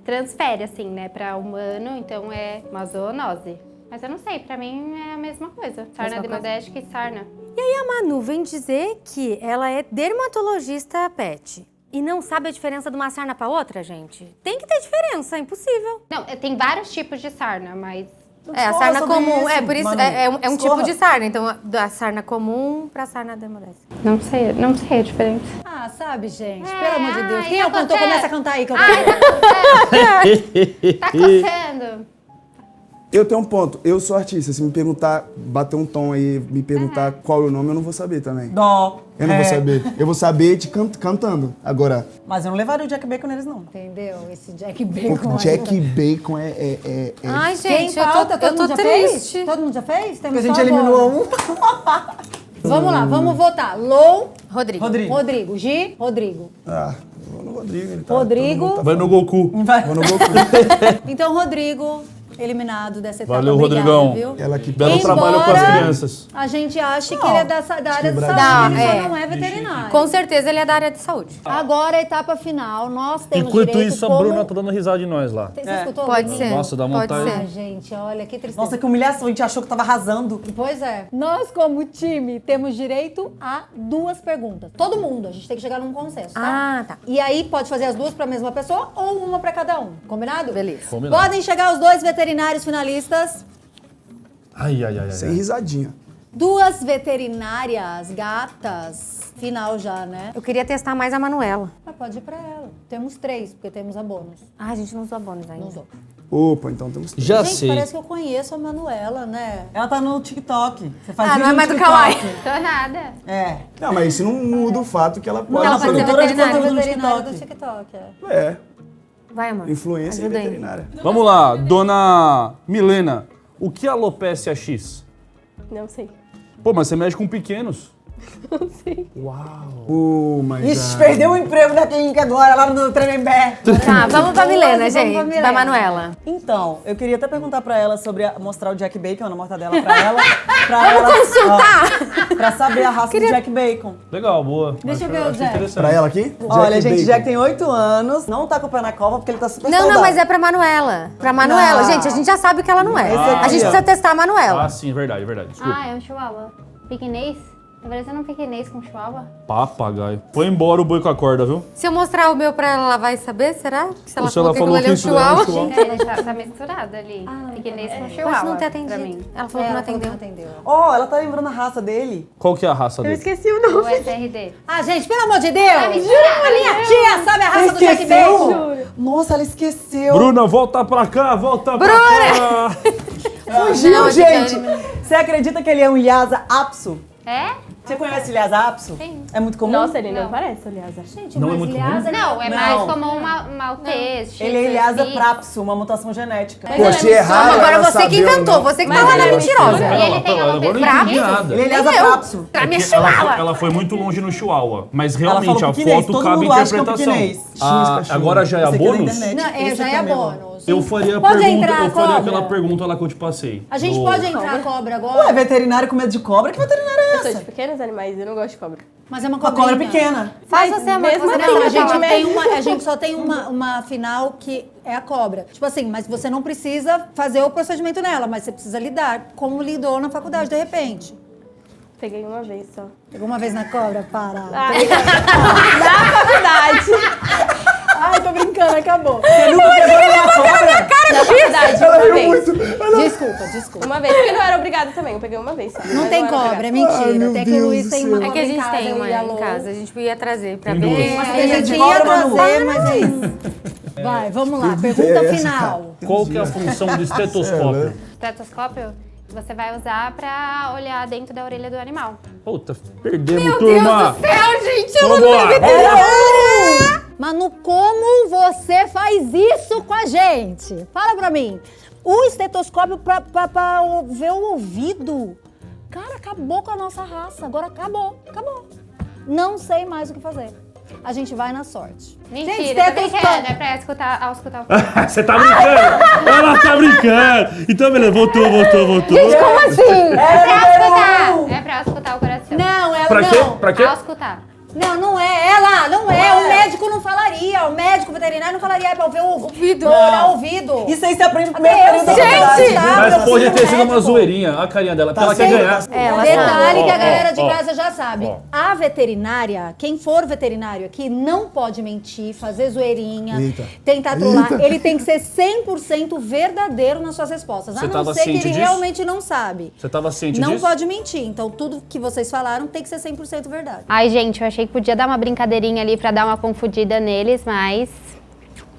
transfere, assim, né, pra humano, então é uma zoonose. Mas eu não sei, pra mim é a mesma coisa. Sarna Mesma coisa. demodética e sarna. E aí a Manu vem dizer que ela é dermatologista pet. E não sabe a diferença de uma sarna pra outra, gente? Tem que ter diferença, é impossível. Não, tem vários tipos de sarna, mas... É, a Discorra sarna sobre comum, isso, por isso Manu. é um tipo Discorra. de sarna. Então, da sarna comum pra sarna demodésica. Não sei a diferença. Ah, sabe, gente? Pelo amor de Deus. ai, Quem tá é o cantor? coçando. Começa a cantar aí que eu quero. Tá coçando. Eu tenho um ponto. Eu sou artista. Se me perguntar, bater um tom aí, me perguntar qual é o nome, eu não vou saber também. Dó. Eu não vou saber. Eu vou saber te cantando. Agora, Mas eu não levaria o Jack Bacon neles, não. Entendeu? Esse Jack Bacon. o Jack Bacon Ai, Quem gente, eu falta? tô Todo mundo já triste. fez? Todo mundo já fez? Porque Temos a gente só eliminou agora. um. Vamos lá, vamos votar. Lou, Rodrigo. Rodrigo. Rodrigo. Gi, Rodrigo. Ah, eu no Rodrigo. Ele tá, Rodrigo. todo mundo tá Vai no Goku. Vou no Goku. Então, Rodrigo, eliminado dessa etapa. Valeu, Obrigada, Rodrigão. viu? Ela que Belo Embora trabalho com as crianças. a gente acha que ele é da área de Brasil. saúde, É. mas não é veterinário. Com certeza ele é da área de saúde. Agora, a etapa final, nós temos Enquanto direito isso, a como... Bruna tá dando risada de nós lá. Você escutou? Pode Bruninho? ser. Nossa, dá Pode vontade. Ah, ser. gente, olha, que tristeza. Nossa, que humilhação, a gente achou que tava arrasando. Pois é. Nós, como time, temos direito a 2 perguntas. Todo mundo. A gente tem que chegar num consenso, tá? Ah, tá. E aí, pode fazer as 2 pra mesma pessoa ou uma pra cada um. Combinado? Beleza. Combinado. Podem chegar os 2 veterinários finalistas. Ai, ai, ai, ai. Sem risadinha. 2 veterinárias gatas. Final já, né? Eu queria testar mais a Manuela. Mas pode ir pra ela. Temos 3, porque temos a bônus. Ah, a gente não usou bônus ainda. Não usou. Opa, então temos... Já Gente, sei. parece que eu conheço a Manuela, né? Ela tá no TikTok. Você faz Ah, vídeo não é no mais do TikTok. Kawaii. Tô nada. É. Não, mas isso não muda o fato que ela pode ela ser pode ser produtora de veterinária. conteúdo no Veterinária TikTok. do TikTok, é. É, Vai, amor. influência Ajuda aí. veterinária. Vamos lá, dona Milena. O que é alopecia X? Não sei. Pô, mas você mexe com pequenos. Não sei. Oh my Ixi, God. perdeu o emprego da clínica agora, lá no Tremembé. Tá, vamos pra Milena, Vamos gente. pra Milena. Da Manuela. Então, eu queria até perguntar pra ela sobre mostrar o Jack Bacon na mortadela pra ela. consultar! Ó, pra saber a raça do Jack Bacon. Legal, boa. Deixa eu ver o Achei Jack. interessante. Pra ela aqui? Olha, gente, Bacon. Jack tem 8 anos, não tá com o pé na cova porque ele tá super Não, saudável. não, mas é pra Manuela. Pra Manuela. Não. Gente, a gente já sabe que ela não é. Esse aqui, A gente ó. precisa testar a Manuela. Ah, sim, verdade, verdade. Desculpa. Ah, é um chihuahua. Piquinês? Tá parecendo um piquinês com chihuahua? Papagaio. Foi embora o boi com a corda, viu? Se eu mostrar o meu pra ela, ela vai saber, será? Se ela Ou se ela falou que aquilo ali é um isso daí é um chihuahua. chihuahua. Gente, ele tá misturado ali. Piquinês com chihuahua. Pode não ter pra mim. atendido. Ela falou que não atendeu. Ó, ela tá lembrando a raça dele. Qual que é a raça dele? Esqueci o nome. O SRD. Ah, gente, pelo amor de Deus! misturado. A minha tia sabe a raça do Jack Esqueceu? Bacon! Nossa, ela esqueceu. Bruna, volta pra cá, volta pra cá. Fugiu, Não, gente. gente. Você acredita que ele é um Lhasa Apso? É? Você conhece o Lhasa Apso? Sim. É muito comum? Nossa, ele não parece, aliás. Gente, Não é mas muito Lhasa... Não, é Não. mais como uma maltês. Ele é shih Lhasa tzu, Prapso, uma mutação genética. Pô, achei errado. Não, agora ela você que saber ou inventou, não. você que Mas tá lá ele na é mentirosa. E ele tem Agora eu não alopecia. entendi nada. Ele é Lhasa Prapso. Pra mim é É que ela, chihuahua. ela foi muito longe no chihuahua, mas Ela realmente falou a piquinês, foto todo cabe mundo acha que é um interpretação. piquinês. Ah, agora já é a Esse aqui é da bônus? internet. Não, Esse já aqui é mesmo. bônus. Eu faria a Pode pergunta, entrar, eu faria cobra. aquela pergunta lá que eu te passei. A gente Do- pode entrar a cobra agora? Ué, veterinário com medo de cobra? Que veterinário é Eu sou essa? de pequenos animais, eu não gosto de cobra. Mas é uma Uma cobrinha. cobra pequena. Faz você, amor, que mesmo você assim, Não, não a gente, Não, tem uma, a gente só tem uma final que é a cobra. Tipo assim, mas você não precisa fazer o procedimento nela, mas você precisa lidar como lidou na faculdade, de repente. Peguei uma vez só. Pegou uma vez na cobra? Para. Na faculdade! Ai, tô brincando, acabou. Você nunca pegou uma cobra? Na faculdade, uma vez. Desculpa. Uma vez, porque não era obrigada também, eu peguei uma vez só. Não mas tem era cobra, é obrigada. mentira. Até que o Luiz tem uma É que a cobra em gente casa, tem eu uma e a em Lô. casa. A gente ia trazer pra Tem ver. duas. A gente de ia cobra, Manu. trazer, mas é isso. Vai, vamos lá. Pergunta final. Qual que é a função do estetoscópio? Estetoscópio, você vai usar pra olhar dentro da orelha do animal. Puta, perdemos, Meu turma. Deus do céu, gente! Eu não Vambora. Manu, como você faz isso com a gente? Fala pra mim. O estetoscópio pra ver o ouvido. Cara, acabou com a nossa raça. Agora acabou. Não sei mais o que fazer. A gente vai na sorte. Mentira, Gente, tô brincando. estetoscópio. É pra escutar o Você tá brincando? Ela tá brincando. Então, beleza, voltou. Como assim? É pra escutar o coração. Não, ela Pra quê? não. Pra quê? Ao escutar. Não é. Ela não é. O médico não falaria. O médico veterinário não falaria. É pra ver o ouvido. Olhar o ouvido. Isso aí você aprende no primeiro Eu período da sei, faculdade. gente! Mas eu pode sou ter sido uma médico. zoeirinha. A carinha dela, porque ela quer certo. ganhar. Ela Detalhe sabe. que a Ó, galera de ó, casa já sabe. ó. A veterinária, quem for veterinário aqui, não pode mentir, fazer zoeirinha, Eita. tentar trollar. Eita. Ele tem que ser 100% verdadeiro nas suas respostas. Você A não tava ser que ele ciente disso? realmente não sabe. Você tava ciente Não disso? pode mentir. Então, tudo que vocês falaram tem que ser 100% verdade. Ai, gente, eu achei que podia dar uma brincadeirinha ali pra dar uma confundida neles, mas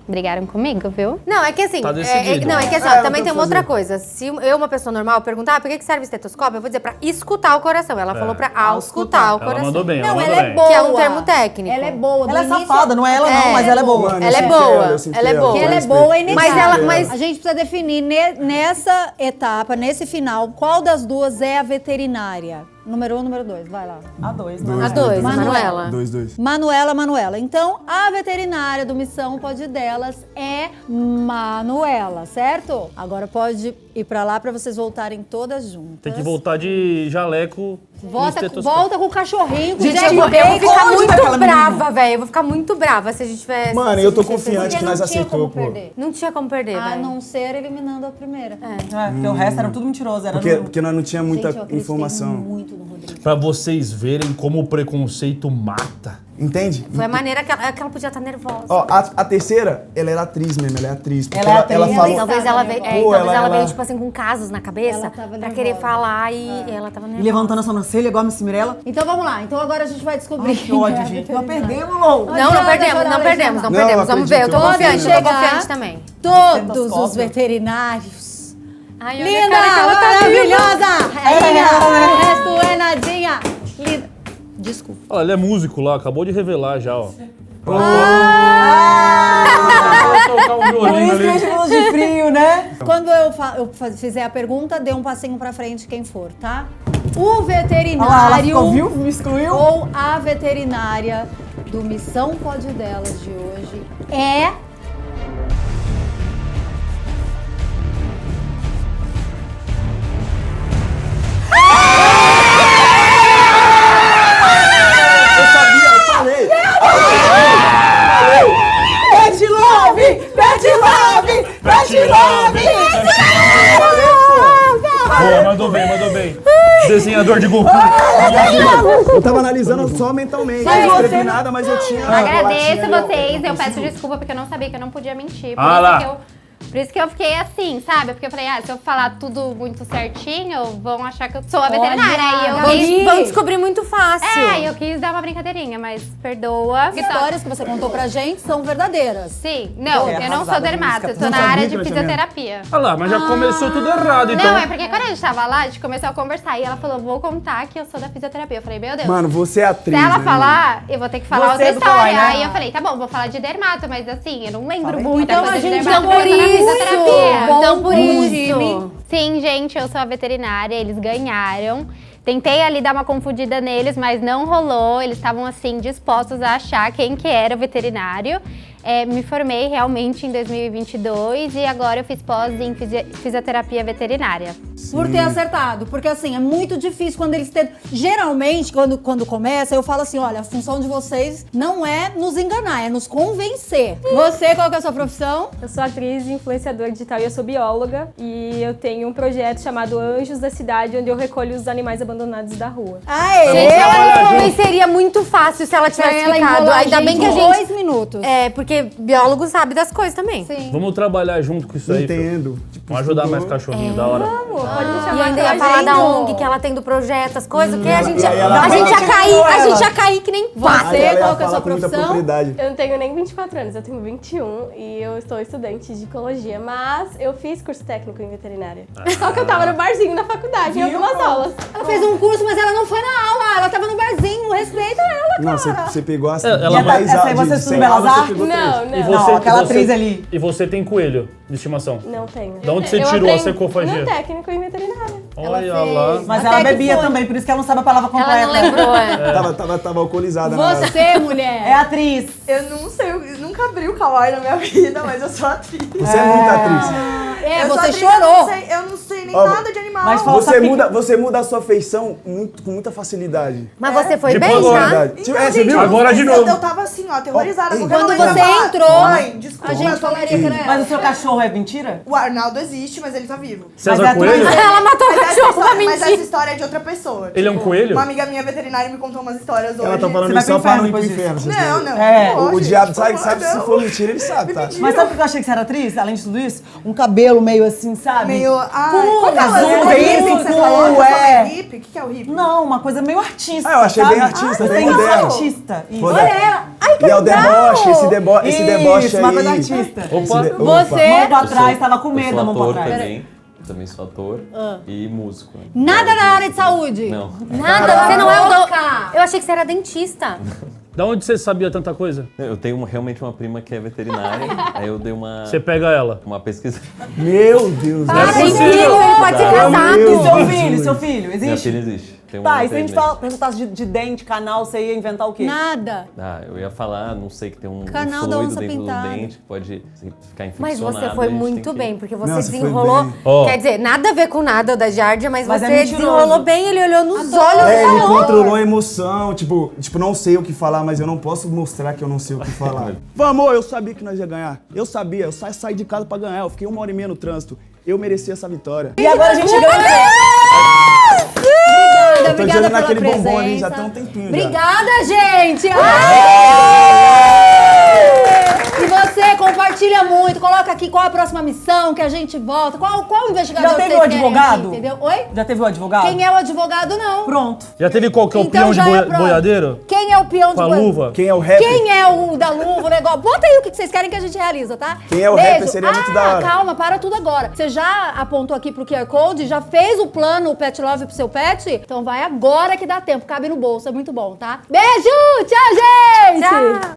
brigaram comigo, viu? Não, é que assim. Tá decidido. Não, é que assim, Ah, ó, não também tem tem o uma que outra fazer. coisa. Se eu, uma pessoa normal, perguntar por que serve o estetoscópio, eu vou dizer pra escutar o coração. Ela falou pra auscultar o Ela coração. mandou bem, Não, mandou ela é bem. boa. Que é um termo técnico. Ela é boa. Ela é Do início- safada, não é ela não, mas ela é boa. Mano, Ela é eu boa, sinto ela é ela, boa. Ela é respeito. boa e Mas ela- mas- A gente precisa definir nessa etapa, nesse final, qual das duas é a veterinária. Número 1, número 2, vai lá. A2, A 2, Manuela. 2. Manuela. Então, a veterinária do Missão Pode Delas é Manuela, certo? Agora pode ir pra lá pra vocês voltarem todas juntas. Tem que voltar de jaleco. Volta com o cachorrinho, com o Gente, Jack eu vou Bacon. ficar Onde vai aquela muito brava, velho. Eu vou ficar muito brava se a gente tiver... Mano, eu tô confiante que nós Não tinha como aceitou, pô. perder. Não tinha como perder, A velho. não ser eliminando a primeira. Porque o resto era tudo mentiroso. Era Porque nós não tinha muita Gente, eu acreditei informação. muito no Rodrigo. Pra vocês verem como o preconceito mata. Entende? Foi a maneira que ela podia estar nervosa. Ó, a terceira, ela era atriz mesmo, ela é atriz. Porque Ela é atriz. ela falou. Talvez ela veio, Pô, talvez ela veio, ela- tipo assim, com casos na cabeça Ela tava pra nervosa. querer falar e ela tava E nervosa. levantando a sobrancelha, igual a Miss Mirella. Então vamos lá. Então agora a gente vai descobrir. Ai, que ódio, quem é a gente. Nós veterinária. perdemos, Lou. Não perdemos. Não, Vamos ver, eu tô acredito. confiante, Pode eu tô chegar. confiante também. Todos cobras. os veterinários. Ai, olha a Linda, cara que ela tá maravilhosa, rainha, o resto é nadinha. Linda. Desculpa. Olha, ele é músico lá, acabou de revelar já, ó. Vai tocar um Por violino isso que a ali. gente falou de frio, né? Quando eu fizer a pergunta, dê um passinho pra frente quem for, tá? O veterinário Olha lá, ela ficou, viu? Me excluiu. ou a veterinária do Missão Pode Delas de hoje é... Eu sabia, eu falei. Pet Love! Pet Love! Pet Love! Boa, mandou bem. Desenhador de golpe. Eu tava analisando só mentalmente. Eu não escrevi nada, mas eu tinha. Agradeço vocês, eu peço desculpa porque eu não sabia que eu não podia mentir. Ah lá. Por isso que eu fiquei assim, sabe? Porque eu falei, se eu falar tudo muito certinho, vão achar que eu sou a veterinária. Aí eu quis... Vão descobrir muito fácil. eu quis dar uma brincadeirinha, mas perdoa. As histórias que você contou pra gente são verdadeiras. Sim, não, É, eu não sou arrasada, dermato, eu tô Não na sabia área que de ela tinha fisioterapia. Olha lá, mas já começou tudo errado, então. Não, é porque quando a gente tava lá, a gente começou a conversar e ela falou, vou contar que eu sou da fisioterapia. Eu falei, meu Deus. Mano, você é atriz. Se ela né, falar, eu vou ter que falar Você outra é do história. Kawaii, né? Aí eu falei, tá bom, vou falar de dermato, mas assim, eu não lembro muita Então coisa a de gente dermato. já porque eu tô na por fisioterapia. Então por bom isso. time. Sim, gente, eu sou a veterinária, eles ganharam. Tentei ali dar uma confundida neles, mas não rolou. Eles estavam, assim, dispostos a achar quem que era o veterinário. Me formei realmente em 2022 e agora eu fiz pós em fisioterapia veterinária. Por ter acertado. Porque assim, é muito difícil quando eles tentam. Geralmente, quando começa, eu falo assim: olha, a função de vocês não é nos enganar, é nos convencer. Você, qual que é a sua profissão? Eu sou atriz e influenciadora digital e eu sou bióloga. E eu tenho um projeto chamado Anjos da Cidade, onde eu recolho os animais abandonados da rua. Aê! Gente, ela me convenceria muito fácil se ela tivesse Ela ficado. enrolar Ainda bem que a em gente... 2 minutos. Porque biólogo sabe das coisas também. Sim. Vamos trabalhar junto com isso aí. filho. Entendo. Tipo, Vamos ajudar mais cachorrinho, da hora. Pode me E chamar ainda que eu ia falar da agendo. ONG que ela tem do projeto, as coisas, que a gente e aí ela ia fala- cair que nem pato. Você, Aí ela qual que é a fala sua com muita profissão? propriedade. Eu não tenho nem 24 anos, eu tenho 21 e eu estou estudante de ecologia, mas eu fiz curso técnico em veterinária. Só que eu tava no barzinho da faculdade, em algumas aulas. Ela fez um curso, mas ela não foi na aula. Ela tava no barzinho. Respeita ela, Não, cara. você pegou as ela- de 10 essa aí aulas, você de estuda 100 Belas aulas, você Artes? pegou 3. Não, E não. você, Não, aquela e você- atriz ali. E você tem coelho de estimação? Não tenho. Da onde você Eu tirou a aprendi secofagia? No técnico em veterinária. Olha lá. Mas Até ela que bebia foi. também, por isso que ela não sabe a palavra completa. Ela não lembrou, Tava alcoolizada na hora. Você, mulher. É atriz. Eu não sei, eu nunca abri o kawaii na minha vida, mas eu sou atriz. Você é muita atriz. É, Eu sou você atriz, chorou. Eu não sei nem Ó, nada de animal. mas fala- Você muda a sua feição com muita facilidade. Mas você foi Tipo bem, agora. tá? Tipo, Então, você gente, viu? Agora de novo. Eu tava assim, ó, aterrorizada. Ó, porque quando eu não você ia entrou, falar. Mãe, desculpa, A gente eu tô falaria que era Mas ela. o seu cachorro é mentira? O Arnaldo existe, mas ele tá vivo. César Mas é Coelho? atriz. Ela matou o Mas essa cachorro pra história- mas essa mentir. história é de outra pessoa. Ele é um coelho? Uma amiga minha veterinária me contou umas histórias hoje. Ela tá falando Você vai isso só pro pra não ir inferno pro depois inferno. Não, não. É, Não, O gente, diabo por sabe favor, se não. for mentira, ele sabe, tá? Mas sabe por que eu achei que você era atriz? Além de tudo isso? Um cabelo meio assim, sabe? Meio. Ah, Com qual que é o azul, azul verde, hippie que você com falou? Que eu sou é. meio hippie? O que é o hippie? Não, uma coisa meio artista. Ah, eu achei sabe? bem artista, Você bem tem que ser moderno. artista. Isso. Olha ela. Ai, que E é o legal. deboche, esse deboche Isso, aí. uma coisa artista. Opa. Você- Mão pra trás, tava com medo da Eu mão sou pra ator trás. também. Eu também sou ator e músico. Né? Nada na área de saúde. Não. Nada, você não é o Louca. Eu achei que você era dentista. Da onde você sabia tanta coisa? Eu tenho realmente uma prima que é veterinária, aí eu dei uma Você pega ela. pesquisa. Meu Deus. Ah, tem possível. filho, ele pode ser Meu casado. Deus. Seu filho, Minha existe? filha existe. Tem um Tá, e se a gente internet. perguntasse de dente, canal, você ia inventar o quê? Nada. Ah, eu ia falar, não sei, que tem um Canal da fluido onça dentro pintada. do dente que pode ficar Mas infeccionado. você foi a gente muito tem que- bem, porque você Não, você foi desenrolou. bem. Ó. Quer dizer, nada a ver com nada da Giardia, mas Mas é você mentiroso. desenrolou bem, ele olhou nos olhos É, e ele falou. controlou a emoção, tipo, não sei o que falar, mas eu não posso mostrar que eu não sei o que falar. Vamos, eu sabia que nós ia ganhar. Eu sabia, eu saí de casa pra ganhar, eu fiquei 1h30 no trânsito. Eu mereci essa vitória. E agora a gente ganha. Eu tô Obrigada de olho pela naquele presença. bombom ali, já tem um tempinho já. Obrigada, gente! E você, compartilha muito, coloca aqui qual a próxima missão, que a gente volta, qual investigador Já que teve vocês o querem advogado? aqui, entendeu? Oi? Já teve o advogado? Quem é o advogado, não. Pronto. Já teve qual que é o Então peão de já é pronto. boiadeiro? Quem é o peão de Com a boiadeiro? luva? Quem é o rapper? Quem é o da luva, o negócio? Bota aí o que vocês querem que a gente realiza, tá? Quem é o Beijo. rapper seria muito da hora. Calma, para tudo agora. Você já apontou aqui pro QR Code, já fez o plano, o Pet Love pro seu pet? Então vai agora que dá tempo, cabe no bolso, é muito bom, tá? Beijo, tchau, gente! Tchau.